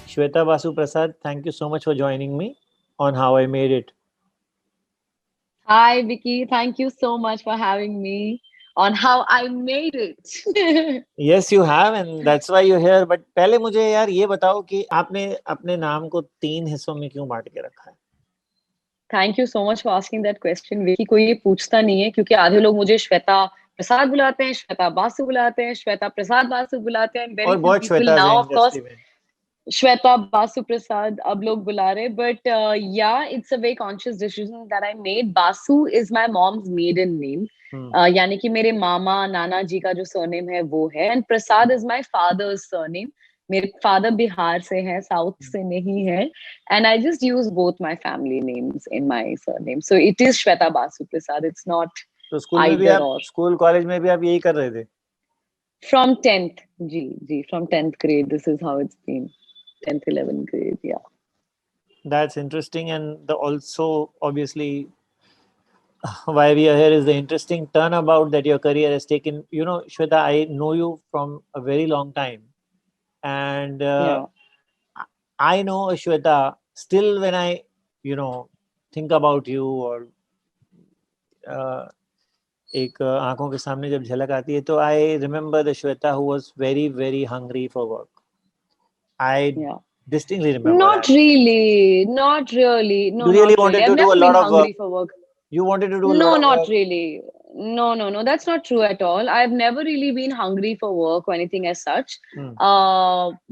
Shweta Basu Prasad, thank you so much for joining me on How I Made It. Hi, Vicky. Thank you so much for having me on How I Made It. Yes, you have, and that's why you're here. But पहले मुझे यार ये बताओ कि आपने अपने नाम को 3 हिस्सों में क्यों बांट के रखा है? Thank you so much for asking that question, Vicky. कोई ये पूछता नहीं है क्योंकि आधे लोग मुझे श्वेता प्रसाद बुलाते हैं, श्वेता बासु बुलाते हैं, श्वेता प्रसाद बासु बुलाते हैं, वेरी और फ्यू बहुत पीपल श्वेताज नाउ हैं ऑफ कोर्स इंडस्ट्री में. Shweta Basu Prasad, अब लोग बुला रहे, but yeah, it's a very conscious decision that I made. Basu is my mom's maiden name. यानी कि मेरे मामा नाना जी का जो सरनेम है वो है, and Prasad is my father's surname. मेरे फादर बिहार से हैं, साउथ से नहीं है, and I just use both my family names in my surname. So it is Shweta Basu Prasad. It's not तो स्कूल में भी either आप or. स्कूल कॉलेज में भी आप यही कर रहे थे? From 10th, ji, from 10th grade, this is how it's been. 10th, 11th grade, yeah. That's interesting, and the also obviously why we are here is the interesting turnabout that your career has taken. You know, Shweta, I know you from a very long time, and Yeah. I know Shweta still when I, think about you or एक आंखों के सामने जब झलक आती है तो I remember the Shweta who was very very hungry for work. I distinctly remember Not that. really. Not really. No, You really not wanted really. I've to do never a been lot of work. hungry for work. You wanted to do a lot No, of not work. really. No. That's not true at all. I've never really been hungry for work or anything as such.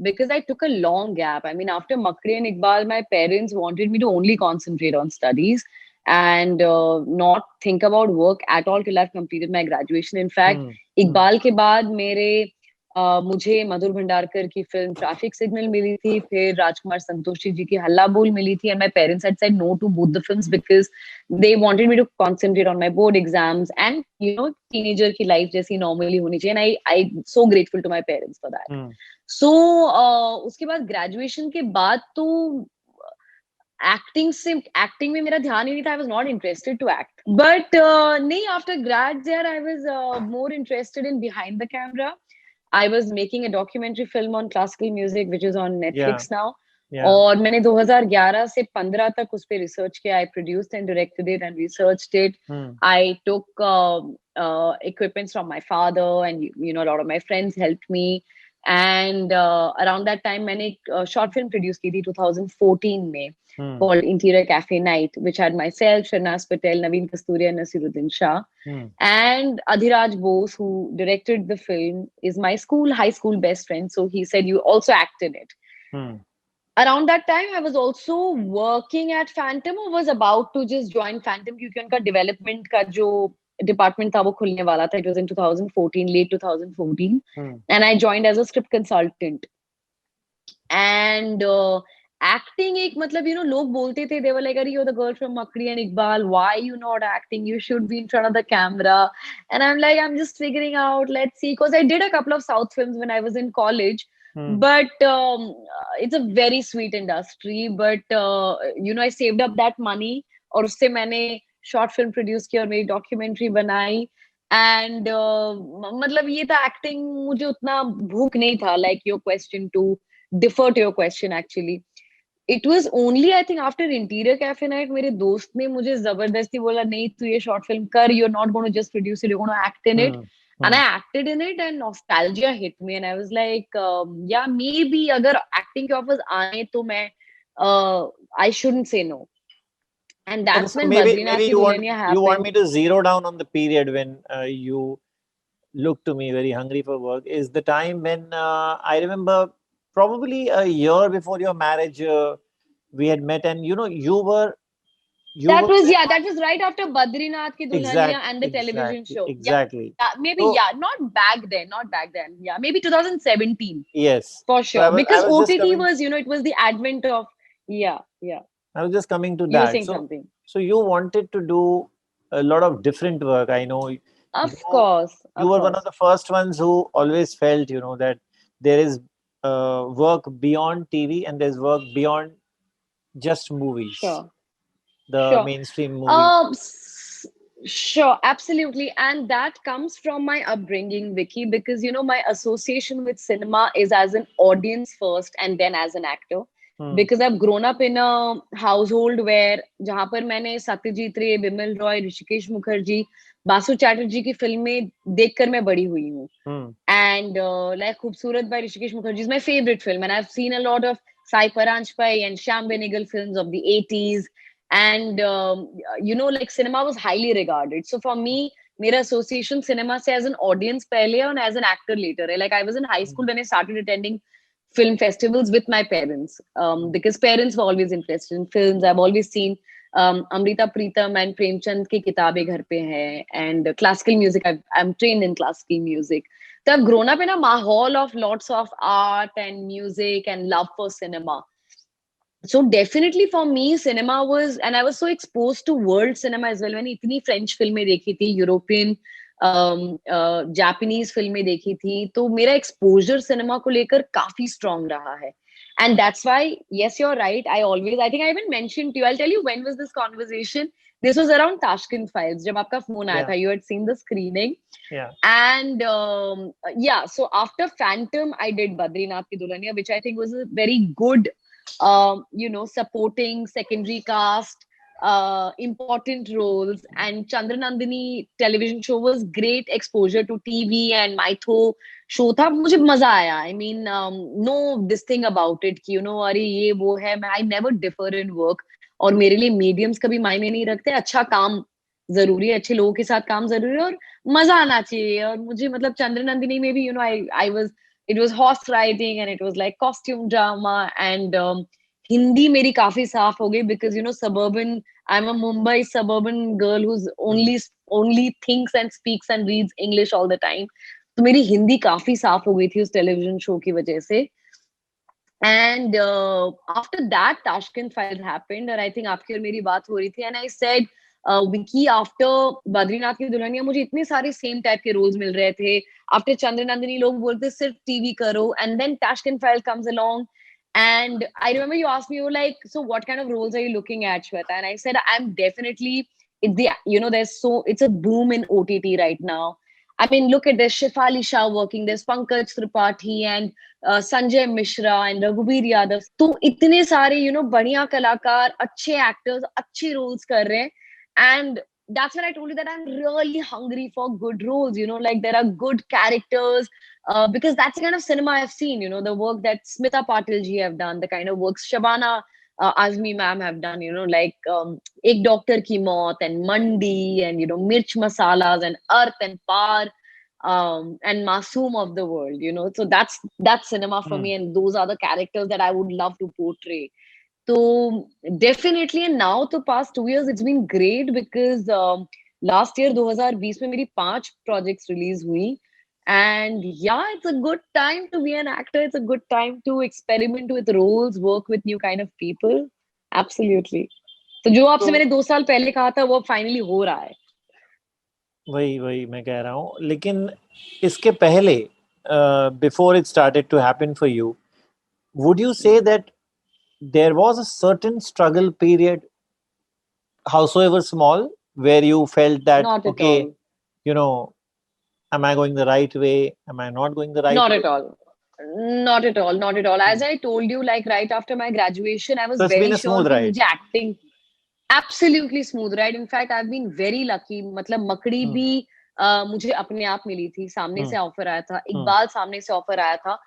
Because I took a long gap. I mean, after Makri and Iqbal, my parents wanted me to only concentrate on studies and not think about work at all till I've completed my graduation. In fact, Iqbal के बाद मेरे मुझे मधुर भंडारकर की film traffic signal मिली थी, फिर राजकुमार संतोषी जी की हल्ला बोल मिली थी, and my parents had said no to both the films because they wanted me to concentrate on my board exams and teenager की लाइफ जैसी नॉर्मली होनी चाहिए, and I so grateful to my parents for that. So उसके बाद graduation के बाद तो acting में मेरा ध्यान ही नहीं था. I was not interested to act, but नहीं, after grade there I was more interested in behind the camera. I was making a documentary film on classical music, which is on Netflix now. और मैंने 2011 से 15 तक उस पे research किया. I produced and directed it and researched it. I took equipments from my father, and a lot of my friends helped me. And around that time, मैंने एक short film produce की थी 2014 में, called Interior Cafe Night, which had myself, Sharnaz Patel, Naveen Kasturia, and Nasiruddin Shah. And Adhiraj Bose, who directed the film, is my high school best friend. So he said, you also act in it. Around that time, I was also working at Phantom, or was about to just join Phantom क्योंकि उनका development का जो department था वो खुलने वाला था. It was in 2014, late 2014. And I joined as a script consultant. And acting एक मतलब लोग बोलते थे, they were like, अरे you're the girl from Makri and Iqbal, why you not acting, you should be in front of the camera. And I'm like, I'm just figuring out, let's see, because I did a couple of South films when I was in college. But it's a very sweet industry, but I saved up that money और उससे मैंने short film produce की और मेरी documentary बनाई. And मतलब ये था, acting मुझे उतना भूख नहीं था, like your question to defer to your question actually. It was only, I think, after Interior Cafe Night, मेरे दोस्त ने मुझे जबरदस्ती बोला, नहीं तू ये short film कर, you're not going to just produce it, you're going to act in it. And I acted in it, and nostalgia hit me, and I was like, yeah, maybe अगर acting के offers आए तो मैं I shouldn't say no. And that's when Badrinath Ki Dulhania happened. You want me to zero down on the period when you looked to me very hungry for work, is the time when I remember probably a year before your marriage, we had met, and you were. That was right after Badrinath Ki Dulhania and the television show. Exactly. Yeah, maybe not back then. Yeah, maybe 2017. Yes, for sure. So because OTT was, it was the advent of. Yeah. I was just coming to that. You were saying something. So you wanted to do a lot of different work. I know. Of course. You were one of the first ones who always felt, that there is work beyond TV and there's work beyond just movies. Sure. The mainstream movies. Sure, absolutely. And that comes from my upbringing, Vicky, because my association with cinema is as an audience first and then as an actor. Hmm. Because I've grown up in a household where जहाँ पर मैंने सत्यजीत रे, बिमल रॉय, ऋषिकेश मुखर्जी, बासु चैटर्जी की फिल्में देखकर मैं बड़ी हुई हूँ. Hmm. And like Khoobsurat by Rishikesh Mukherjee is my favorite film, and I've seen a lot of Sai Paranjpai and Shyam Benegal films of the 80s. And like cinema was highly regarded. So for me, मेरा association cinema से as an audience पहले and as an actor later. Like I was in high school when I started attending film festivals with my parents, because parents were always interested in films. I've always seen Amrita Pritam and Premchand की किताबें घर पे हैं, and classical music. I'm trained in classical music. So I've grown up in a mahal of lots of art and music and love for cinema. So definitely for me, cinema was, and I was so exposed to world cinema as well. मैंने इतनी French फिल्में देखी थी, European, Japanese फिल्में देखी थी, तो मेरा exposure cinema को लेकर काफी strong रहा है. And that's why, yes, you're right. I think I even mentioned to you, I'll tell you when was this conversation. This was around Tashkent Files. जब आपका phone आया Yeah. था, you had seen the screening. Yeah. And yeah, so after Phantom, I did Badrinath Ki Dulhania, which I think was a very good, supporting secondary cast, important roles. And Chandranandini television show was great exposure to TV, and Maitho show था. मुझे मजा आया. I mean, no this thing about it कि अरे ये वो है. I never differ in work. और मेरे लिए mediums कभी मायने नहीं रखते. अच्छा काम जरूरी है, अच्छे लोगों के साथ काम जरूरी है, और मजा आना चाहिए. और मुझे मतलब चंद्रनंदिनी में भी I was it was horse riding and it was like costume drama. And Hindi मेरी काफी साफ हो गई because suburban, I am a Mumbai suburban girl who only thinks and speaks and reads English all the time. तो मेरी हिंदी काफी साफ हो गई थी उस टेलीविजन शो की वजह से. And after that, Tashkent Files happened, और I think आपकी और मेरी बात हो रही थी. And I said, Vicky, after Badrinath ki Dulhania मुझे इतने सारे सेम टाइप के रोल्स मिल रहे थे. आफ्टर चंद्रनंदिनी लोग बोलते सिर्फ टीवी करो. And then Tashkent File comes along. And I remember you asked me, you were like, so what kind of roles are you looking at, Shweta? And I said, I'm definitely, it's a boom in OTT right now. I mean, look at this, Shefali Shah working, there's Pankaj Tripathi and Sanjay Mishra and रघुवीर यादव. तो इतने सारे बढ़िया कलाकार, अच्छे actors, अच्छे roles कर रहे हैं. And that's when I told you that I'm really hungry for good roles, like there are good characters, because that's the kind of cinema I've seen, the work that Smita Patil ji have done, the kind of works Shabana Azmi ma'am have done, like Ek Doctor Ki Maut and Mandi and, Mirch Masalas and Earth and Par, and Masoom of the world, so that's cinema for me, and those are the characters that I would love to portray. So definitely, and now the past 2 years it's been great because last year 2020 में मेरी 5 projects release हुई. And yeah, it's a good time to be an actor. It's a good time to experiment with roles, work with new kind of people. Absolutely. तो जो आपसे मैंने 2 साल पहले कहा था वो फाइनली हो रहा है. वही मैं कह रहा हूँ. लेकिन इसके पहले, before it started to happen for you, would you say that there was a certain struggle period, howsoever small, where you felt that, Not at okay, all. Am I going the right way? Am I not going the right Not way? at all. Not at all. Not at all. As I told you, like right after my graduation, I was So it's been very a sure smooth कि ride. मुझे acting absolutely smooth ride. In fact, I've been very lucky. मतलब मकड़ी भी मुझे अपने आप मिली थी. सामने से ऑफर आया था. इकबाल सामने से ऑफर आया था.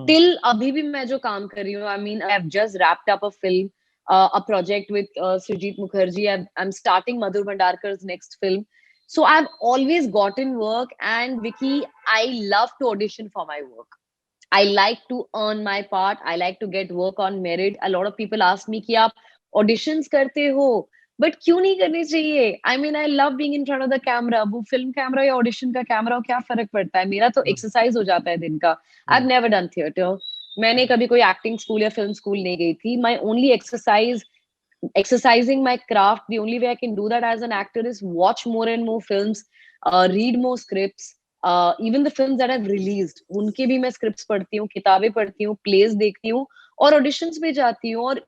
Till अभी भी मैं जो काम कर रही हूँ, I mean, I've just wrapped up a film, a project with Srijit Mukherjee. I'm starting Madhur Bhandarkar's next film. So I've always gotten work, and Vicky, I love to audition for my work. I like to earn my part. I like to get work on merit. A lot of people ask me कि आप auditions करते हो, but क्यों नहीं करने चाहिए? I mean, I love being in front of the camera. वो film camera या audition का camera क्या फर्क पड़ता है? मेरा तो exercise हो जाता है दिन का. I've never done theater. मैंने कभी कोई acting school या film school नहीं गई थी. My only exercising my craft, the only way I can do that as an actor is watch more and more films, read more scripts. Even the films that I've released, उनके भी मैं scripts पढ़ती हूँ, किताबें पढ़ती हूँ, plays देखती हूँ और auditions पे जाती हूँ. और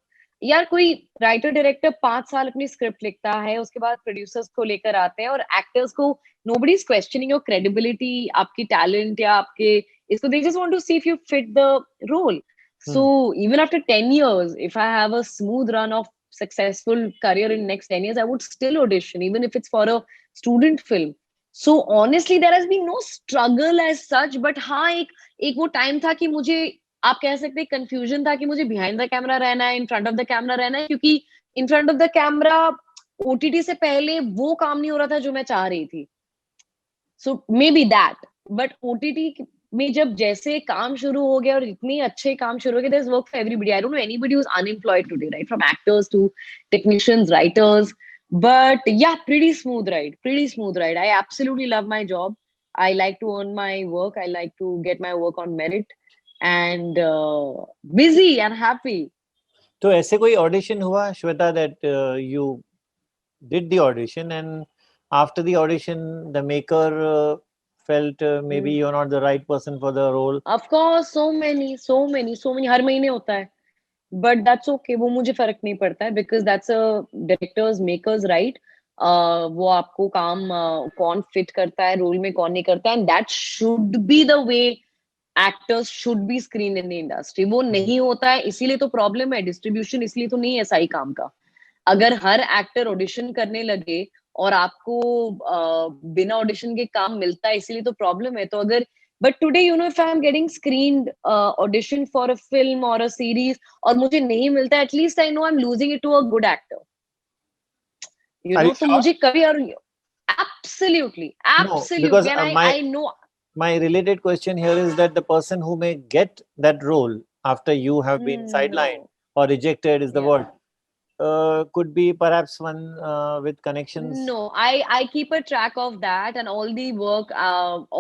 यार कोई राइटर डायरेक्टर 5 साल अपनी स्क्रिप्ट लिखता है, उसके बाद प्रोड्यूसर्स को लेकर आते हैं और एक्टर्स को nobody is questioning your credibility, आपकी टैलेंट या आपके इसको, they just want to see if you fit the role. So Hmm. even after 10 years, if I have a smooth run of successful career in next 10 years, I would still audition, even if it's for a student film. So honestly, there has been no struggle as such, but हाँ एक वो time था कि मुझे, आप कह सकते हैं कंफ्यूजन था कि मुझे बिहाइंड द कैमरा रहना है, in front of the camera रहना है, क्योंकि in front of the camera OTT से पहले वो काम नहीं हो रहा था जो मैं चाह रही थी. So maybe that, but OTT में जब जैसे काम शुरू हो गया और इतने अच्छे काम शुरू हो गए, there is work for everybody. I don't know anybody who is unemployed today, right, from actors to technicians, writers. But yeah, pretty smooth ride, pretty smooth ride. I absolutely love my job. I like to earn my work. I like to get my work on merit, and busy and happy. तो ऐसे कोई audition हुआ Shweta that you did the audition and after the audition the maker felt maybe you're not the right person for the role? Of course, so many. हर महीने होता है. But that's okay, वो मुझे फर्क नहीं पड़ता है, because that's a directors makers right. वो आपको काम कौन फिट करता है रोल में, कौन नहीं करता है, and that should be the way actors should be screen in the industry. वो नहीं होता है, इसीलिए तो प्रॉब्लम है. डिस्ट्रीब्यूशन इसलिए तो नहीं है सही काम का. अगर हर एक्टर ऑडिशन करने लगे और आपको बिना ऑडिशन के काम मिलता है, इसीलिए तो प्रॉब्लम है. तो अगर, but today, you know, if I'm getting screened audition for a film or a series और मुझे नहीं मिलता, at least I know I'm losing it to a good actor, you Are know. you So sure? मुझे कभी, और absolutely No, because and I know. my related question here is that the person who may get that role after you have been sidelined No. or rejected is the Yeah. word, could be perhaps one with connections. No, I keep a track of that and all the work,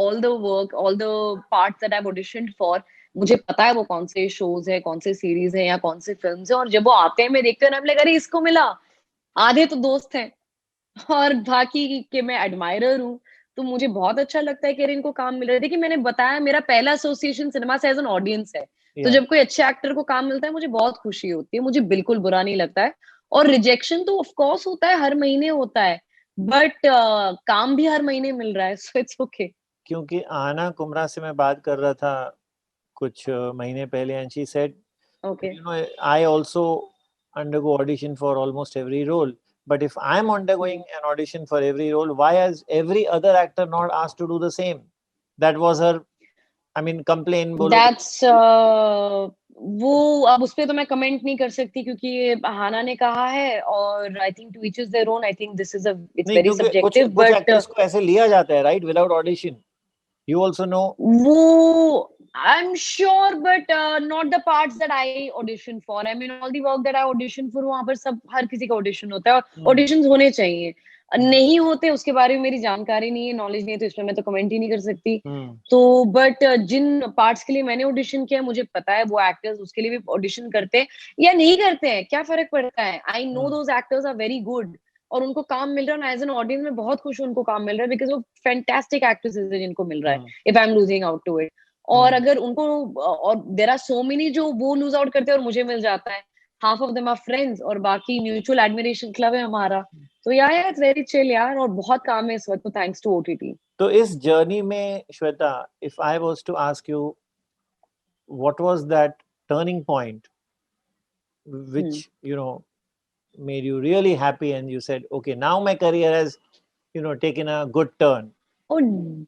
all the parts that I've auditioned for. मुझे पता है वो कौन से shows है, कौन से series है या कौन से films है, और जब वो आते हैं मैं देखती हूँ ना, I'm like, अरे इसको मिला. आधे तो दोस्त हैं और बाकी के मैं एडमायरर हूँ. तो मुझे बहुत अच्छा लगता है कि अरे इनको काम मिल रहा है. देखिए, मैंने बताया मेरा पहला एसोसिएशन सिनेमा से एज एन ऑडियंस है. तो Yeah. जब कोई अच्छे एक्टर को काम मिलता है मुझे बहुत खुशी होती है, मुझे बिल्कुल बुरा नहीं लगता है. और रिजेक्शन तो ऑफ कोर्स होता है, हर महीने होता है, बट काम भी हर महीने मिल रहा है, सो इट्स ओके. क्योंकि आना कुमरा से मैं बात कर रहा था कुछ महीने पहले and she said, okay. you know, I also undergo audition for almost every role, but if I'm undergoing an audition for every role, why has every other actor not asked to do the same? That was her, I mean, complaint बोलो. That's वो, अब उस पे तो मैं comment नहीं कर सकती क्योंकि ये हाना ने कहा है, और I think to each is their own. I think this is it's नहीं, वेरी क्योंकि कुछ सब्जेक्टिव, कुछ बट एक्टर्स को ऐसे लिया जाता है, right, without audition. You also know. वो I'm sure, but not the parts that I audition for. I mean, all the work that I audition for, वहां पर सब हर किसी का ऑडिशन होता है, और ऑडिशंस होने चाहिए. नहीं होते उसके बारे में मेरी जानकारी नहीं है, नॉलेज नहीं है, तो इसमें मैं तो कमेंट ही नहीं कर सकती. तो बट जिन पार्ट्स के लिए मैंने ऑडिशन किया, मुझे पता है वो एक्टर्स उसके लिए भी ऑडिशन करते हैं या नहीं करते हैं, क्या फर्क पड़ता है. I know those actors are very good और उनको काम मिल रहा है. एज एन ऑडियंस में बहुत खुश हूँ उनको काम मिल रहा है, बिकॉज वो फैंटास्टिक एक्ट्रेसेस है जिनको मिल रहा है. If I am losing out to it, और अगर उनको, और देयर आर सो मेनी जो वो लूज आउट करते हैं और मुझे मिल जाता है. Half of them are friends और बाकी म्यूचुअल एडमिरेशन क्लब है हमारा. तो यार इट्स वेरी चिल यार, और बहुत काम है इस वक्त, तो थैंक्स टू ओटीटी. तो इस जर्नी में Shweta, if I was to ask you what was that turning point which you know made you really happy and you said, okay, now my career has, you know, taken a good turn? Oh,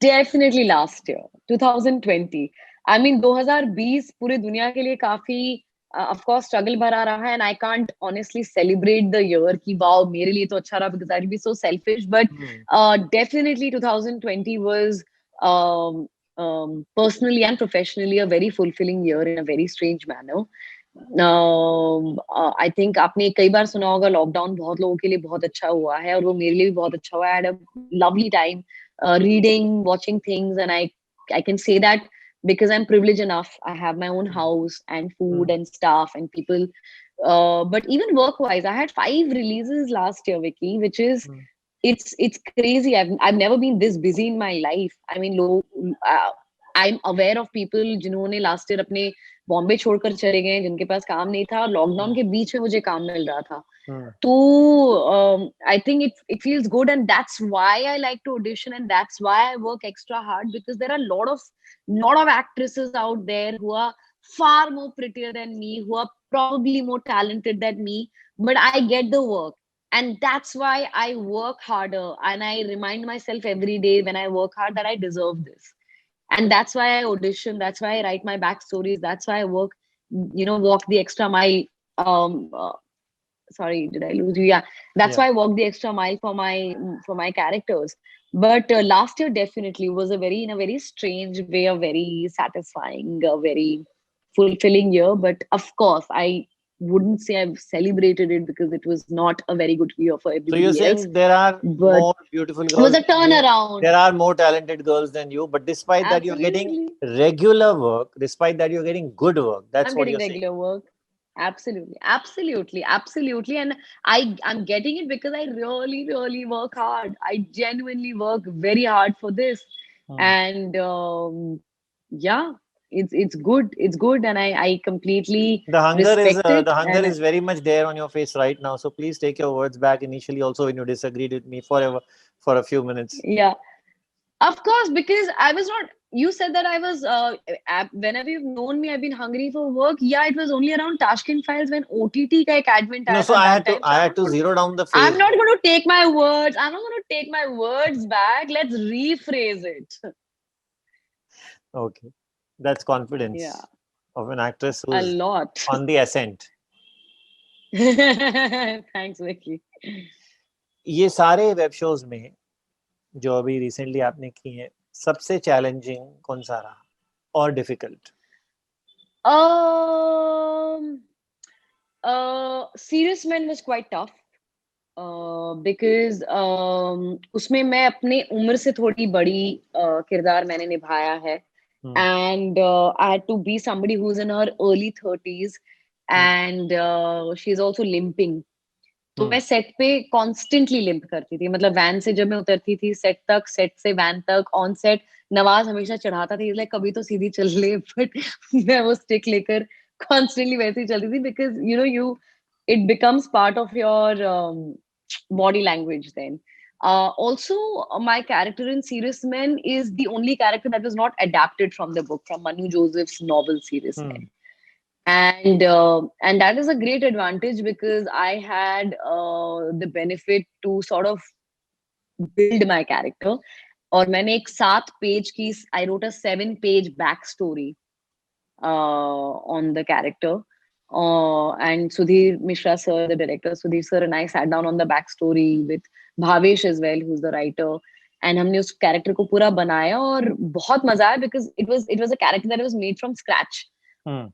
definitely last year, 2020. I mean, 2020 पूरे दुनिया के लिए काफी of course struggle भरा रहा है, and I can't honestly celebrate the year कि wow मेरे लिए तो अच्छा रहा, because I'd be so selfish. But definitely 2020 was personally and professionally a very fulfilling year in a very strange manner. I think आपने कई बार सुना होगा, लॉकडाउन बहुत लोगों के लिए बहुत अच्छा हुआ है, और वो मेरे लिए भी बहुत अच्छा हुआ. I had a lovely time reading, watching things, and I can say that because I'm privileged enough. I have my own house and food and stuff and people. But even work-wise, I had 5 releases last year, Vicky, which is it's crazy. I've never been this busy in my life. I mean, I'm aware of people जिन्होंने last year अपने बॉम्बे छोड़कर चले गए, जिनके पास काम नहीं था, और लॉकडाउन के बीच में मुझे काम मिल रहा था. So I think it feels good, and that's why I like to audition, and that's why I work extra hard, because there are lot of actresses out there who are far more prettier than me, who are probably more talented than me, but I get the work. And that's why I work harder, and I remind myself every day when I work hard that I deserve this. And that's why I audition, that's why I write my backstories, that's why I work, walk the extra mile. um uh, Sorry, did I lose you? Yeah, that's Yeah. why I walk the extra mile for my characters. But last year definitely was in a very strange way, a very satisfying, a very fulfilling year. But of course, I wouldn't say I've celebrated it, because it was not a very good year for So you're everybody else. saying there are But more beautiful it was girls a than you. turnaround. There are more talented girls than you, but despite that, you're getting Absolutely. regular work. Despite that, you're getting good work. That's I'm what getting you're saying. regular work. Absolutely. And I'm getting it because I really work hard. I genuinely work very hard for this. Hmm. And yeah, it's good. It's good, and I completely respect it. The hunger And is very much there on your face right now. So please take your words back. Initially, also when you disagreed with me for a few minutes. yeah, of course, because I was not. You said that I was. Whenever you've known me, I've been hungry for work. Yeah, it was only around Tashkent Files when OTT ka ek advent No, aaya so tha that time. So I had to zero down the I'm phase. not going to take my words. I'm not going to take my words back. Let's rephrase it. Okay, that's confidence Yeah, of an actress a who's lot. on the ascent. Thanks, Vicky. ये सारे web shows में जो अभी recently आपने की है, सबसे challenging कौन सा रहा और difficult? Serious Men was quite tough. Because उसमें मैं अपने उम्र से थोड़ी बड़ी किरदार मैंने निभाया है. And I had to be somebody who's in her early 30s, and she's also limping. तो मैं सेट पे कॉन्स्टेंटली लिम्प करती थी. मतलब वैन से जब मैं उतरती थी सेट तक, सेट से वैन तक, ऑन सेट नवाज हमेशा चढ़ाता था, लाइक कभी तो सीधी चल ले, बट मैं वो स्टिक लेकर कॉन्स्टेंटली वैसे ही चलती थी, because you it becomes part of your body language then. Also, my character in Serious Men is the only character that was not adapted from the book, from Manu Joseph's novel Serious Men. And that is a great advantage, because I had the benefit to sort of build my character. और मैंने एक 7 page की, I wrote a 7 page backstory on the character. And Sudhir Mishra sir, the director, Sudhir sir and I sat down on the backstory with Bhavesh as well, who's the writer. And हमने उस character को पूरा बनाया और बहुत मजा आया, because it was a character that was made from scratch.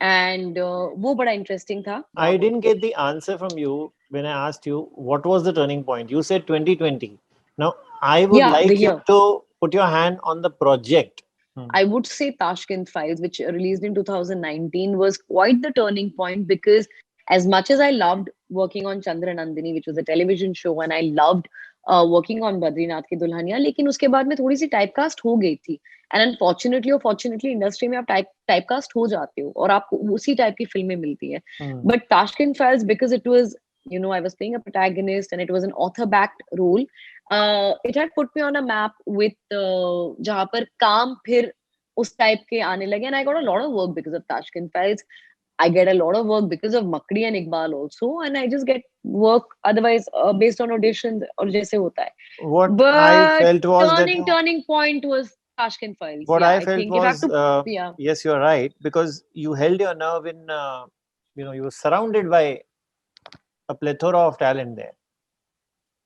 And वो बड़ा interesting था. I didn't get the answer from you when I asked you what was the turning point. You said 2020. Now I would like you to put your hand on the project. I would say Tashkent Files, which released in 2019, was quite the turning point, because as much as I loved working on Chandra Nandini, which was a television show, and I loved working on Badrinath Ki Dulhaniya, लेकिन उसके बाद में थोड़ी सी typecast हो गई थी. And unfortunately or fortunately, industry में आप typecast हो जाते हो और आपको उसी type की फिल्में मिलती हैं. But Tashkent Files, because it was, I was playing a protagonist and it was an author-backed role, it had put me on a map with जहाँ पर काम फिर उस type के आने लगे, and I got a lot of work because of Tashkent Files. I get a lot of work because of Makdi and Iqbal also, and I just get work otherwise based on auditions और जैसे होता है. What I felt was turning point was Tashkent Files. What I felt was, yeah. Yes, you're right, because you held your nerve in, you were surrounded by a plethora of talent there.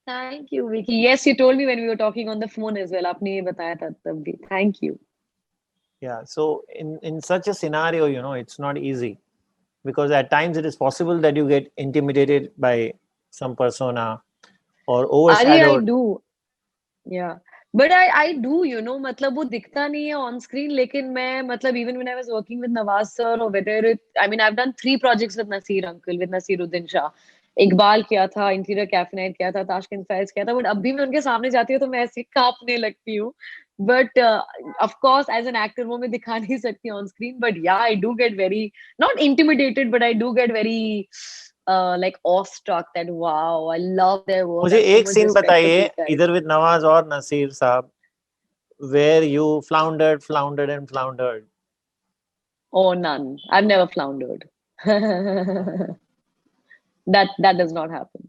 Thank you, Vicky. Yes, you told me when we were talking on the phone as well. आपने ये बताया था तब भी. Thank you. Yeah, so in such a scenario, it's not easy, because at times it is possible that you get intimidated by some persona or overshadowed. I do. Yeah. But I do, मतलब वो दिखता नहीं है on screen, लेकिन मैं, मतलब even when I was working with Nawaz sir, or whether I've done 3 projects with Nasir uncle, with Nasiruddin Shah. Iqbal किया था, इंटीरियर कैफे नाइट किया था, ताशकंद फाइल्स किया था, बट अब भी मैं उनके सामने जाती हूँ तो मैं ऐसे कांपने लगती हूँ. but of course as an actor वो मैं दिखा नहीं सकती on screen, but yeah, I do get very not intimidated, but I do get very like awestruck that wow, I love their work, I मुझे have so एक much scene respect for बताइए these guys. इधर with Nawaz और नसीर साहब, where you floundered and floundered. Oh, none. I've never floundered. That does not happen.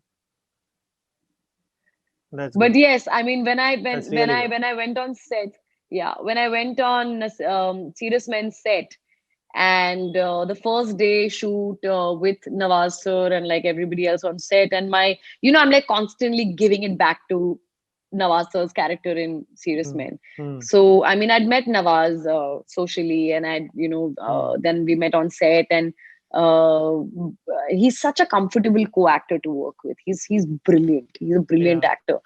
That's But good. yes, I mean when I when That's when really I good. when I went on set, yeah, when I went on Serious Men set, and the first day shoot with Nawaz sir and like everybody else on set, and my, I'm like constantly giving it back to Nawaz sir's character in Serious Hmm. Men. Hmm. So I mean, I'd met Nawaz socially, and then we met on set, and uh, he's such a comfortable co-actor to work with. He's brilliant. He's a brilliant Yeah. actor.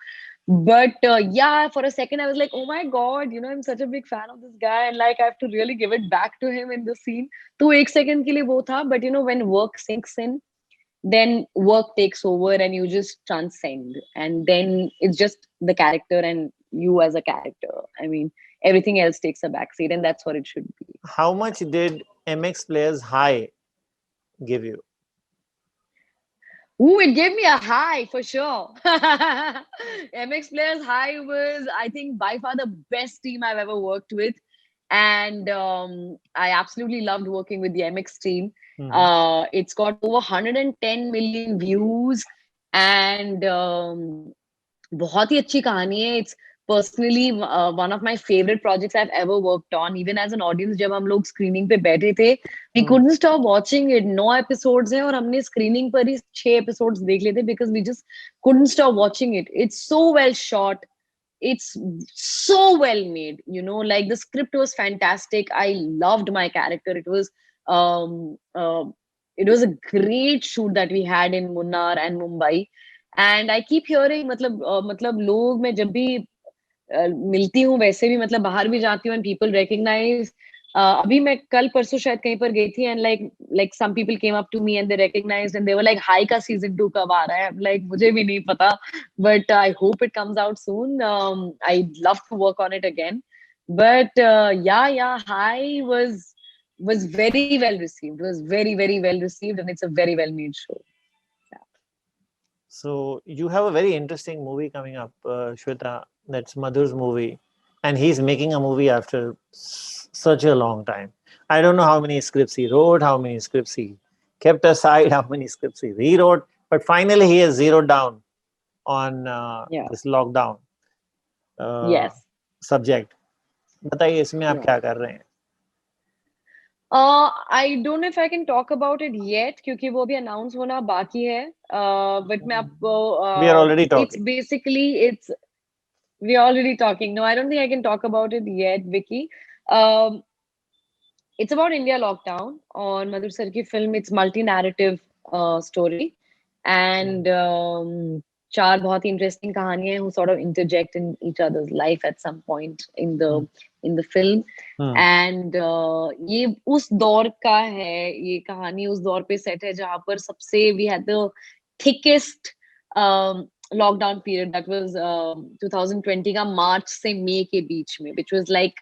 But yeah, for a second I was like, oh my god, I'm such a big fan of this guy, and like I have to really give it back to him in the scene. तो एक second के लिए वो था, but when work sinks in, then work takes over and you just transcend, and then it's just the character and you as a character. I mean, everything else takes a backseat, and that's what it should be. How much did MX Players High give you? Ooh, it gave me a high for sure. MX Players High was, I think, by far the best team I've ever worked with. And I absolutely loved working with the MX team. It's got over 110 million views, and बहुत ही अच्छी कहानी है. It's personally one of my favorite projects I've ever worked on. Even as an audience, जब हम लोग screening पे बैठे थे, we couldn't stop watching it. 9 episodes हैं और हमने screening पर ही 6 episodes देख लिए थे because we just couldn't stop watching it. It's so well shot. It's so well made. Like the script was fantastic. I loved my character. Um uh, it was a great shoot that we had in Munnar and Mumbai. And I keep hearing, मतलब लोग, मैं जब भी मिलती हूँ, वैसे भी मतलब बाहर भी जाती हूँ, एंड पीपल रिकग्नाइज. अभी मैं कल परसों शायद कहीं पर गई थी, and like some people came up to me and they recognised and they were like, High का सीजन 2 कब आ रहा है? लाइक मुझे भी नहीं पता, but I hope it comes out soon. I love to work on it again. But yeah, High was very well received. Was very, very well received, and it's a very well made show. So you have a very interesting movie coming up, Shweta. That's Madhur's movie, and he's making a movie after such a long time. I don't know how many scripts he wrote, how many scripts he kept aside, how many scripts he rewrote, but finally he has zeroed down on Yeah. this lockdown Yes. subject. बताइए इसमें आप Yeah. क्या कर रहे हैं? I don't know if I can talk about it yet क्योंकि वो भी announce होना बाकी है. But मैं आपको We are already it's talking. basically we're already talking. No, I don't think I can talk about it yet, Vicky. Um, it's about India lockdown on Madhur sir की film. It's multi-narrative story, and चार बहुत ही interesting कहानियां हैं who sort of interject in each other's life at some point in the film. And ये उस दौर का है, ये कहानी उस दौर पे सेट है जहां पर सबसे we had the thickest lockdown period, that was 2020 का मार्च से मई के बीच में, which was like,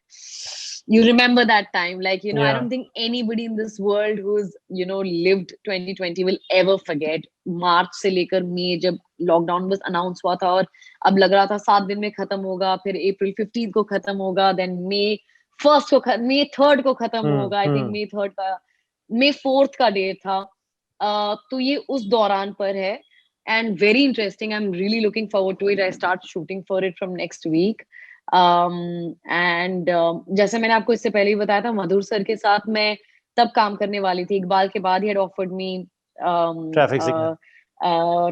you remember that time, like I don't think anybody in this world who's lived 2020 will ever forget मार्च से लेकर मई जब लॉकडाउन बस अनाउंस हुआ था, और अब लग रहा था 7 दिन में खत्म होगा, फिर अप्रैल 15 को खत्म होगा, देन मई 3rd को खत्म होगा. आई थिंक मई 4th का डे था. तो ये उस दौरान पर है, and very interesting. I am really looking forward to it. I start shooting for it from next week. And जैसे मैंने आपको इससे पहले ही बताया था, मधुर सर के साथ मैं तब काम करने वाली थी, इकबाल के बाद he had offered me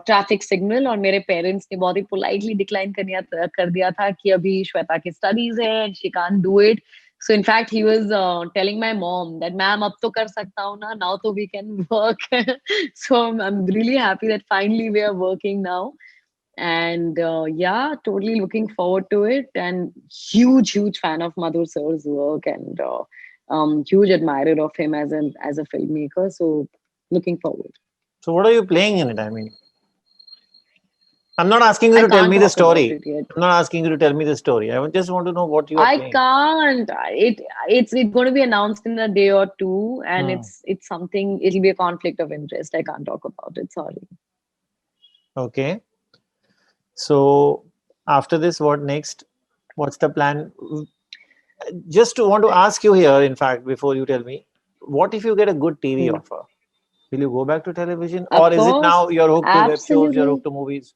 traffic signal, और मेरे पेरेंट्स ने बहुत ही पोलाइटली डिक्लाइन कर दिया था कि अभी श्वेता की स्टडीज है and she can't do it. So in fact, he was telling my mom that, "Ma'am, अब तो कर सकता हूँ ना, now तो we can work." So I'm really happy that finally we are working now, and yeah, totally looking forward to it. And huge fan of Madhur sir's work, and huge admirer of him as a filmmaker. So looking forward. So what are you playing in it? I mean, I'm not asking you I to tell can't me the talk about story. it yet. I'm not asking you to tell me the story. I just want to know what you are I playing. can't. It's going to be announced in a day or two, and Hmm. it's something. It'll be a conflict of interest. I can't talk about it. Sorry. Okay. So after this, what next? What's the plan? Just to want to ask you here, in fact, before you tell me, what if you get a good TV Hmm. offer? Will you go back to television, Of or is it course, now you're hooked to web shows, you're absolutely. hooked to movies?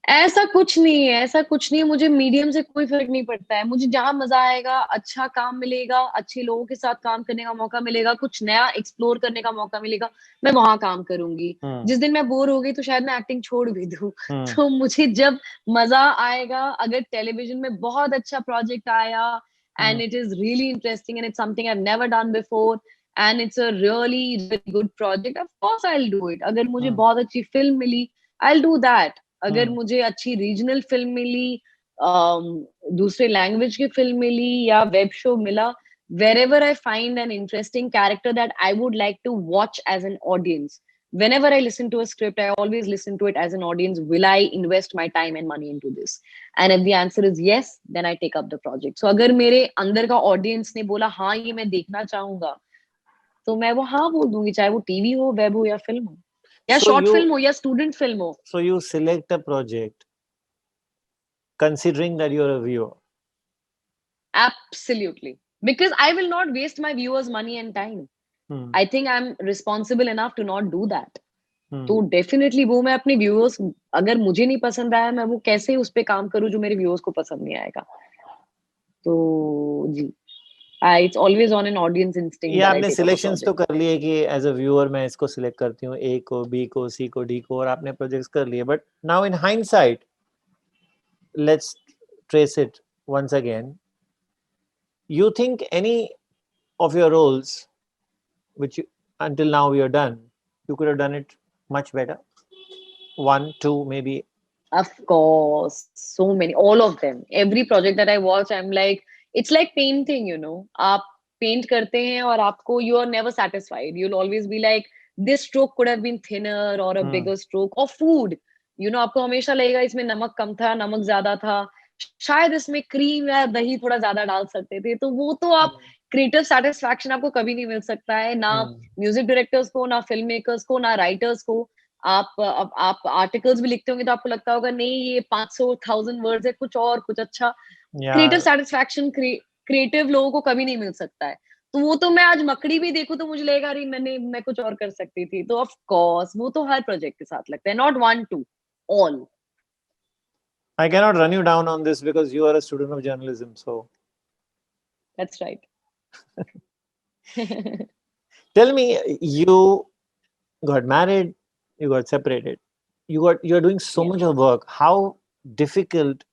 ऐसा कुछ नहीं है, ऐसा कुछ नहीं है। मुझे medium से कोई फर्क नहीं पड़ता है। मुझे जहां मजा आएगा, अच्छा काम मिलेगा, अच्छे लोगों के साथ काम करने का मौका मिलेगा, कुछ नया एक्सप्लोर करने का मौका मिलेगा, मैं वहां काम करूंगी। Hmm. जिस दिन मैं बोर हो गई तो शायद मैं एक्टिंग छोड़ भी दूं। Hmm. तो मुझे जब मजा आएगा, अगर टेलीविजन में बहुत अच्छा प्रोजेक्ट आया Hmm. And it is really interesting and it's something I have never done before and it's a really very good project, of course I will do it. अगर मुझे Hmm. बहुत अच्छी फिल्म मिली, I will do that. अगर Hmm. मुझे अच्छी regional film मिली, दूसरे language की फिल्म मिली या वेब शो मिला, wherever I find an interesting character that I would like to watch as an audience, whenever I listen to a script, I always listen to it as an audience. Will I invest my time and money into this? And if the answer is yes, then I take up the project. So अगर मेरे अंदर का audience ने बोला हाँ ये मैं देखना चाहूंगा, तो मैं वो हाँ बोल दूंगी, चाहे वो टीवी हो, वेब हो या फिल्म हो, या So शॉर्ट फिल्म you हो या स्टूडेंट फिल्म हो. so you select a project considering that you're a viewer. Absolutely. Because I will not waste my viewers' money and time. Hmm. I think I'm responsible enough to not do that. Hmm. तो definitely वो मैं अपने viewers, अगर मुझे नहीं पसंद आया, मैं वो कैसे उस पे काम करूं जो मेरे व्यूअर्स को पसंद नहीं आएगा. तो जी, it's always on an audience instinct ये दैट आई आपने टेक अप अ सिलेक्शंस तो प्रोजेक्ट. कर लिए कि एज अ व्यूअर मैं इसको सिलेक्ट करती हूँ, ए को, बी को, सी को, डी को, और आपने प्रोजेक्ट्स कर लिए. But now in hindsight, let's trace it once again. You think any of your roles, which you, until now you're done, you could have done it much better? One, two, maybe. Of course, so many, all of them. Every project that I watch, I'm like, it's like painting, you know. आप paint करते हैं और आपको, you are never satisfied. You'll always be like, this stroke could have been thinner or a Hmm. bigger stroke. Or food, you know, आपको हमेशा लगेगा इसमें नमक कम था, नमक ज्यादा था, शायद इसमें क्रीम या दही थोड़ा ज्यादा डाल सकते थे. तो वो तो आप, क्रिएटिव सेटिस्फैक्शन आपको कभी नहीं मिल सकता है, ना Hmm. म्यूजिक डायरेक्टर्स को, ना फिल्म मेकर्स को, ना राइटर्स को. आप आर्टिकल्स भी लिखते होंगे तो आपको लगता होगा नहीं ये 500,000 वर्ड्स है, कुछ और कुछ अच्छा. Creative Yeah. सेटिस्फैक्शन क्रिएटिव लोगों को कभी नहीं मिल सकता है. तो वो तो मैं आज मकड़ी भी देखूं तो मुझे लगेगा अरे मैं कुछ और कर सकती थी. तो ऑफ कोर्स वो तो हर प्रोजेक्ट के साथ लगता है, not one two, all. I cannot run you down on this because you are a student of journalism. So that's right. tell me, you got married, you got separated, you're doing so Yeah. much of work. How difficult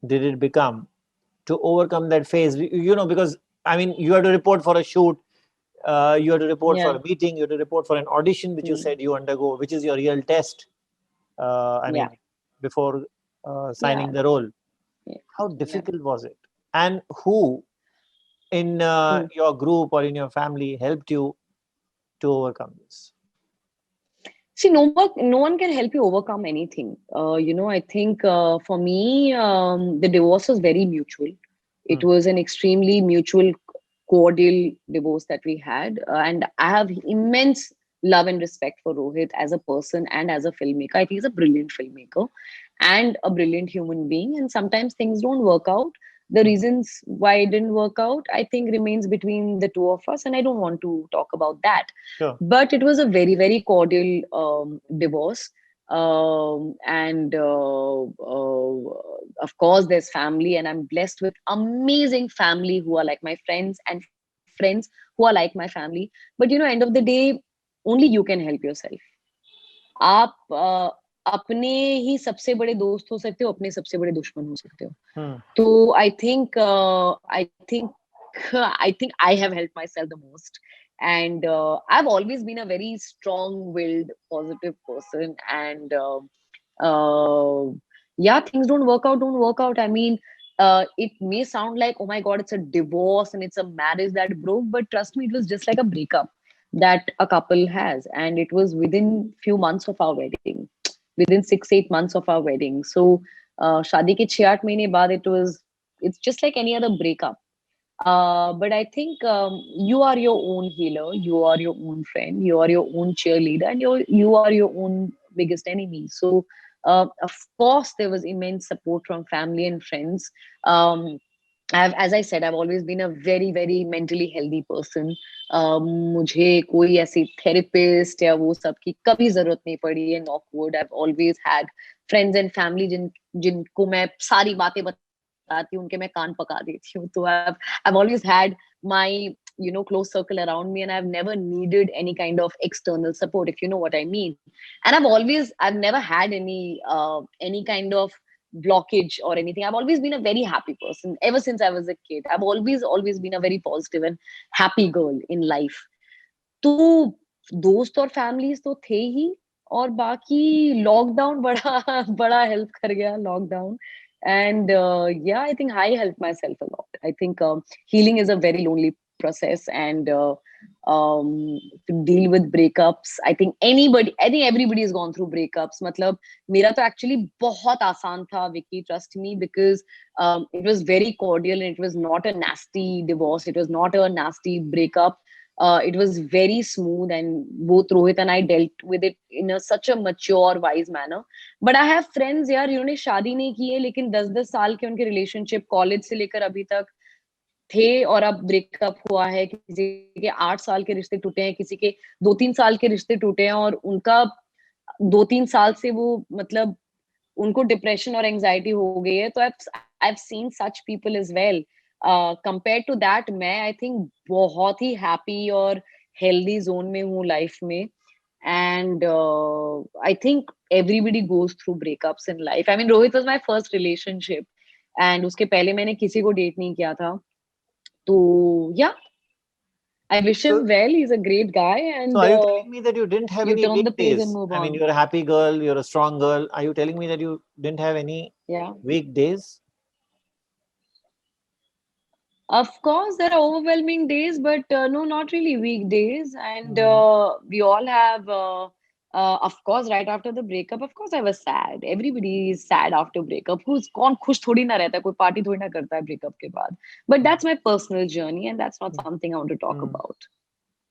did it become to overcome that phase? You know, because I mean, you have to report for a shoot, you have to report for Yeah. a meeting, you have to report for an audition, which you Hmm. said you undergo, which is your real test. I Yeah. mean, before signing Yeah. the role. Yeah. How Yeah. difficult was it? And who in Hmm. your group or in your family helped you to overcome this? See, no one can help you overcome anything. You know, I think for me, the divorce was very mutual. It Hmm. was an extremely mutual, cordial divorce that we had. And I have immense love and respect for Rohit as a person and as a filmmaker. I think he's a brilliant filmmaker and a brilliant human being. And sometimes things don't work out. The Hmm. reasons why it didn't work out, I think, remains between the two of us. And I don't want to talk about that. Sure. But it was a very, very cordial divorce. And of course, there's family, and I'm blessed with amazing family who are like my friends, and friends who are like my family. But you know, end of the day, only you can help yourself. आप अपने ही सबसे बड़े दोस्त हो सकते हो, अपने सबसे बड़े दुश्मन हो सकते हो. Hmm. So I think I have helped myself the most, and I've always been a very strong-willed, positive person. And uh, yeah, things don't work out. Don't work out. I mean, it may sound like, oh my God, it's a divorce and it's a marriage that broke, but trust me, it was just like a breakup that a couple has, and it was within few months of our wedding. within 6-8 months of our wedding. So शादी के 6-8 महीने बाद it's just like any other breakup. But I think you are your own healer, you are your own friend, you are your own cheerleader, and you are your own biggest enemy. So, of course, there was immense support from family and friends. As I said, I've always been a very, very mentally healthy person. मुझे कोई ऐसी therapist या वो सब की कभी जरूरत नहीं पड़ी है. Knock wood. I've always had friends and family जिनको मैं सारी बातें बताती हूँ, उनके मैं कान पका देती हूँ. तो I've always had my close circle around me, and I've never needed any kind of external support, if you know what I mean. And I've never had any kind of blockage or anything. I've always been a very happy person ever since I was a kid. I've always been a very positive and happy girl in life. तो दोस्त और families तो थे ही, और बाकी lockdown बड़ा बड़ा help कर गया lockdown. And yeah, I think I helped myself a lot. I think healing is a very lonely process, and to deal with breakups, I think everybody has gone through breakups. मतलब मेरा तो actually बहुत आसान था, Vicky, trust me, because it was very cordial, and it was not a nasty divorce, it was not a nasty breakup. It was very smooth, and both Rohit and I dealt with it in such a mature, wise manner. But I have friends यार, जिन्होंने शादी नहीं की है, लेकिन 10-10 साल के उनके रिलेशनशिप कॉलेज से लेकर अभी तक थे, और अब ब्रेकअप हुआ है. किसी के 8 साल के रिश्ते टूटे हैं, किसी के 2-3 साल के रिश्ते टूटे हैं, और उनका 2-3 साल से वो मतलब उनको डिप्रेशन और एंजाइटी हो गई है. तो I've seen such people as well. Compared to that, मैं आई थिंक बहुत ही हैप्पी और हेल्दी जोन में हूँ लाइफ में. And I think everybody goes through breakups in life. I mean, Rohit was my first relationship, and उसके पहले मैंने किसी को डेट नहीं किया था. तो या, I wish him well. He's a great guy, and So are you telling me that you didn't have you any turn the weak page days? and move I mean, on. you're a happy girl, you're a strong girl. Are you telling me that you didn't have any Yeah. weak days? Of course, there are overwhelming days, but no, not really weekdays. And we all have, of course, right after the breakup, of course, I was sad. Everybody is sad after breakup. कौन खुश थोड़ी ना रहता है, कोई party थोड़ी ना करता है breakup के बाद. But that's my personal journey, and that's not something I want to talk about.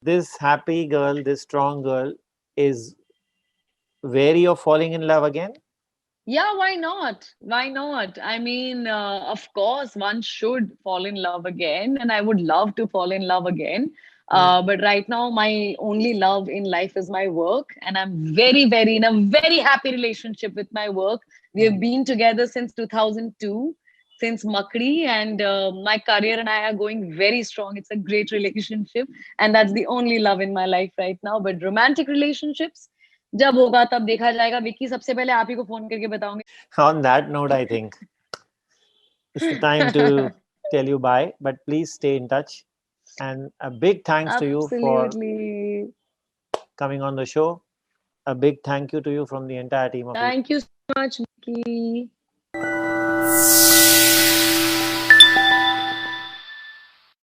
This happy girl, this strong girl is wary of falling in love again? Yeah, why not? Why not? I mean, of course, one should fall in love again, and I would love to fall in love again. But right now, my only love in life is my work, and I'm very, very in a very happy relationship with my work. We have been together since 2002, since Makri, and my career and I are going very strong. It's a great relationship, and that's the only love in my life right now. But romantic relationships, जब होगा तब देखा जाएगा. विक्की, सबसे पहले आप ही को phone करके बताऊंगी. On that note, I think it's the time to tell you bye, but please stay in touch. And a big thanks to you for coming on the show. A big thank you to you from the entire team of Thank you so much, Vicky.